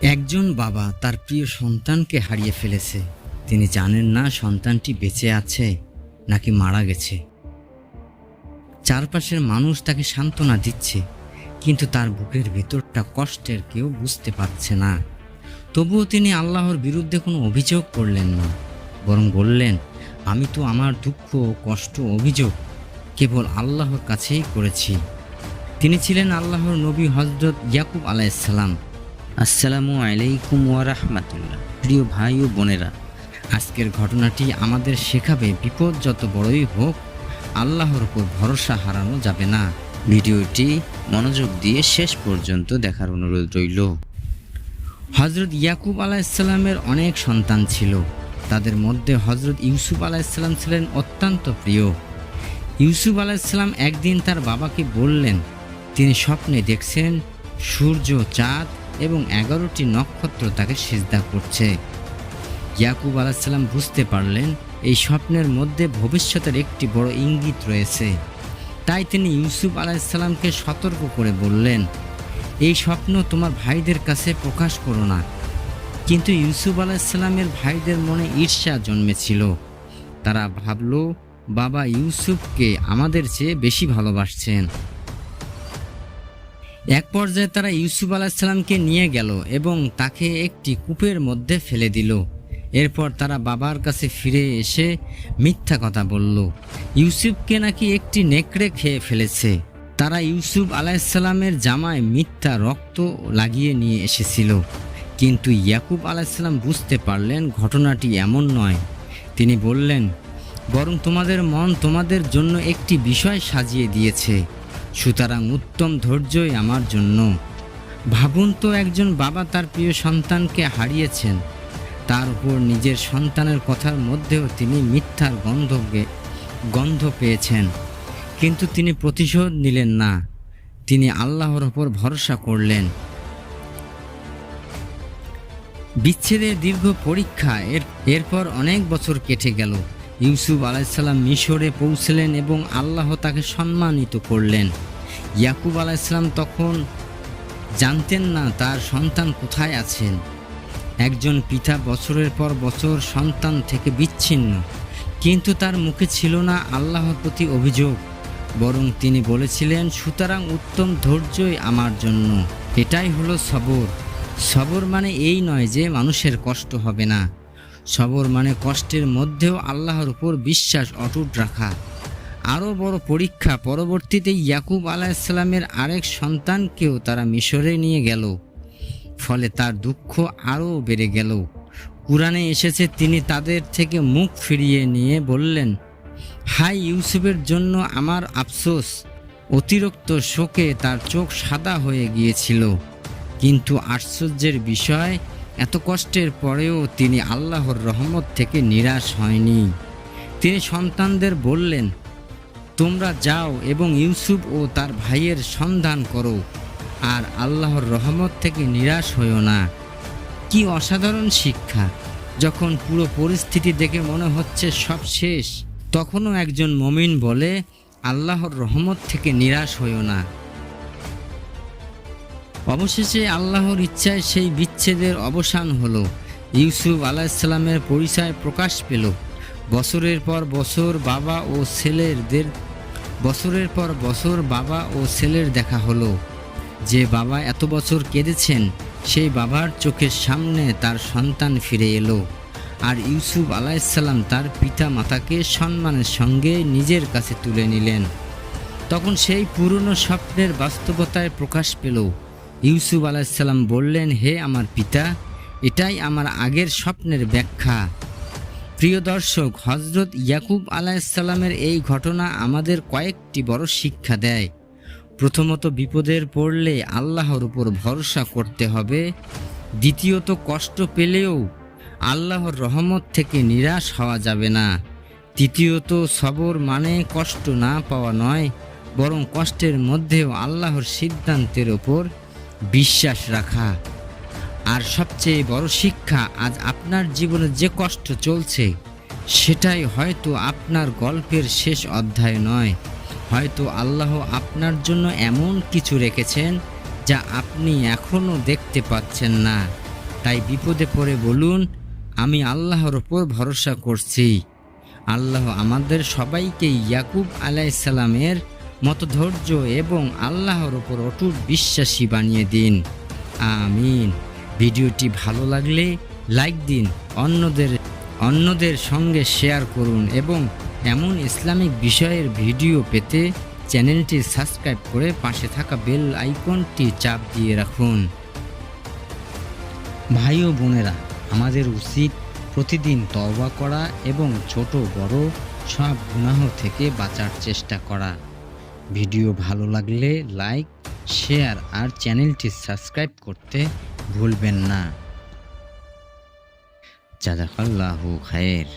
একজন বাবা তার প্রিয় সন্তানকে হারিয়ে ফেলেছে। তিনি জানেন না সন্তানটি বেঁচে আছে নাকি মারা গেছে। চারপাশের মানুষ তাকে সান্ত্বনা দিচ্ছে, কিন্তু তার বুকের ভেতরটা কষ্টের, কেউ বুঝতে পারছে না। তবুও তিনি আল্লাহর বিরুদ্ধে কোনো অভিযোগ করলেন না, বরং বললেন, আমি তো আমার দুঃখ, কষ্ট, অভিযোগ কেবল আল্লাহর কাছেই করেছি। তিনি ছিলেন আল্লাহর নবী হযরত ইয়াকুব আলাইহিসসালাম। আসসালামু আলাইকুম ওয়া রাহমাতুল্লাহ। প্রিয় ভাই ও বোনেরা, আজকের ঘটনাটি আমাদের শেখাবে, বিপদ যত বড়ই হোক, আল্লাহর উপর ভরসা হারানো যাবে না। ভিডিওটি মনোযোগ দিয়ে শেষ পর্যন্ত দেখার অনুরোধ রইল। হযরত ইয়াকুব আলাইহিসসালামের অনেক সন্তান ছিল। তাদের মধ্যে হযরত ইউসুফ আলাইহিসসালাম ছিলেন অত্যন্ত প্রিয়। ইউসুফ আলাইহিসসালাম একদিন তার বাবাকে বললেন, তিনি স্বপ্নে দেখছেন সূর্য, চাঁদ এবং 11টি নক্ষত্র তাকে সিজদা করছে। ইয়াকুব আলাইহিসসালাম বুঝতে পারলেন এই স্বপ্নের মধ্যে ভবিষ্যতের একটি বড় ইঙ্গিত রয়েছে। তাই তিনি ইউসুফ আলাইহিসসালামকে সতর্ক করে বললেন, এই স্বপ্ন তোমার ভাইদের কাছে প্রকাশ করো না। কিন্তু ইউসুফ আলাইহিসসালামের ভাইদের মনে ঈর্ষা জন্মেছিল। তারা ভাবল, বাবা ইউসুফকে আমাদের চেয়ে বেশি ভালোবাসছেন। এক পর্যায়ে তারা ইউসুফ আলাইহিসসালামকে নিয়ে গেল এবং তাকে একটি কূপের মধ্যে ফেলে দিল। এরপর তারা বাবার কাছে ফিরে এসে মিথ্যা কথা বলল, ইউসুফকে নাকি একটি নেকড়ে খেয়ে ফেলেছে। তারা ইউসুফ আলাইহিসসালামের জামায় মিথ্যা রক্ত লাগিয়ে নিয়ে এসেছিল। কিন্তু ইয়াকুব আলাইহিসসালাম বুঝতে পারলেন ঘটনাটি এমন নয়। তিনি বললেন, বরং তোমাদের মন তোমাদের জন্য একটি বিষয় সাজিয়ে দিয়েছে, সুতরাং উত্তম ধৈর্যই আমার জন্য। ভাবুন তো, একজন বাবা তার প্রিয় সন্তানকে হারিয়েছেন, তার উপর নিজের সন্তানের কথার মধ্যেও তিনি মিথ্যার গন্ধ পেয়েছেন, কিন্তু তিনি প্রতিশোধ নিলেন না। তিনি আল্লাহর ওপর ভরসা করলেন। বিচ্ছেদের দীর্ঘ পরীক্ষা এরপর অনেক বছর কেটে গেল। ইউসুফ আলাইহিসসালাম মিশরে পৌঁছলেন এবং আল্লাহ তাকে সম্মানিত করলেন। ইয়াকুব আলাইহিসসালাম তখন জানতেন না তার সন্তান কোথায় আছেন। একজন পিতা বছরের পর বছর সন্তান থেকে বিচ্ছিন্ন, কিন্তু তার মুখে ছিল না আল্লাহর প্রতি অভিযোগ, বরং তিনি বলেছিলেন, সুতরাং উত্তম ধৈর্যই আমার জন্য। এটাই হলো সবর। সবর মানে এই নয় যে মানুষের কষ্ট হবে না। সবর মানে কষ্টের মধ্যেও আল্লাহর উপর বিশ্বাস অটুট রাখা। আরও বড় পরীক্ষা, পরবর্তীতে ইয়াকুব আলাইহিসসালামের আরেক সন্তানকেও তারা মিশরে নিয়ে গেল। ফলে তার দুঃখ আরও বেড়ে গেল। কুরআনে এসেছে, তিনি তাদের থেকে মুখ ফিরিয়ে নিয়ে বললেন, হায় ইউসুফের জন্য আমার আফসোস। অতিরিক্ত শোকে তার চোখ সাদা হয়ে গিয়েছিল। কিন্তু আশ্চর্যের বিষয়, এত কষ্টের পরেও তিনি আল্লাহর রহমত থেকে নিরাশ হয়নি। তিনি সন্তানদের বললেন, তোমরা যাও এবং ইউসুফ ও তার ভাইয়ের সন্ধান করো, আর আল্লাহর রহমত থেকে নিরাশ হইও না। কি অসাধারণ শিক্ষা! যখন পুরো পরিস্থিতি দেখে মনে হচ্ছে সব শেষ, তখনও একজন মুমিন বলে, আল্লাহর রহমত থেকে নিরাশ হইও না। অবশেষে আল্লাহর ইচ্ছায় সেই বিচ্ছেদের অবসান হলো। ইউসুফ আলাইহিসসালামের পরিচয় প্রকাশ পেল। বছরের পর বছর বাবা ও ছেলের দেখা হলো। যে বাবা এত বছর কেঁদেছেন, সেই বাবার চোখের সামনে তার সন্তান ফিরে এলো। আর ইউসুফ আলাইহিসসালাম তার পিতা মাতাকে সম্মানের সঙ্গে নিজের কাছে তুলে নিলেন। তখন সেই পুরনো স্বপ্নের বাস্তবতায় প্রকাশ পেল। ইউসুফ আলাইহিসসালাম বললেন, হে আমার পিতা, এটাই আমার আগের স্বপ্নের ব্যাখ্যা। প্রিয় দর্শক, হযরত ইয়াকুব আলাইহিসসালামের এই ঘটনা আমাদের কয়েকটি বড় শিক্ষা দেয়। প্রথমত, বিপদের পড়লে আল্লাহর উপর ভরসা করতে হবে। দ্বিতীয়ত, কষ্ট পেলেও আল্লাহর রহমত থেকে নিরাশ হওয়া যাবে না। তৃতীয়ত, সবর মানে কষ্ট না পাওয়া নয়, বরং কষ্টের মধ্যেও আল্লাহর সিদ্ধান্তের ওপর বিশ্বাস রাখা। আর সবচেয়ে বড় শিক্ষা, আজ আপনার জীবনে যে কষ্ট চলছে, সেটাই হয়তো আপনার গল্পের শেষ অধ্যায় নয়। হয়তো আল্লাহ আপনার জন্য এমন কিছু রেখেছেন যা আপনি এখনও দেখতে পাচ্ছেন না। তাই বিপদে পড়ে বলুন, আমি আল্লাহর ওপর ভরসা করছি। আল্লাহ আমাদের সবাইকে ইয়াকুব আলাইসাল্লামের মতো ধৈর্য এবং আল্লাহর ওপর অটুট বিশ্বাসী বানিয়ে দিন। আমিন। ভিডিওটি ভালো লাগলে লাইক দিন, অন্যদের সঙ্গে শেয়ার করুন এবং এমন ইসলামিক বিষয়ের ভিডিও পেতে চ্যানেলটি সাবস্ক্রাইব করে পাশে থাকা বেল আইকনটি চাপ দিয়ে রাখুন। ভাই ও বোনেরা, আমাদের উচিত প্রতিদিন তওবা করা এবং ছোট বড় সব গুনাহ থেকে বাঁচার চেষ্টা করা। ভিডিও ভালো লাগলে লাইক, শেয়ার আর চ্যানেলটি সাবস্ক্রাইব করতে ভুলবেন না। জাযাকাল্লাহু খায়ের।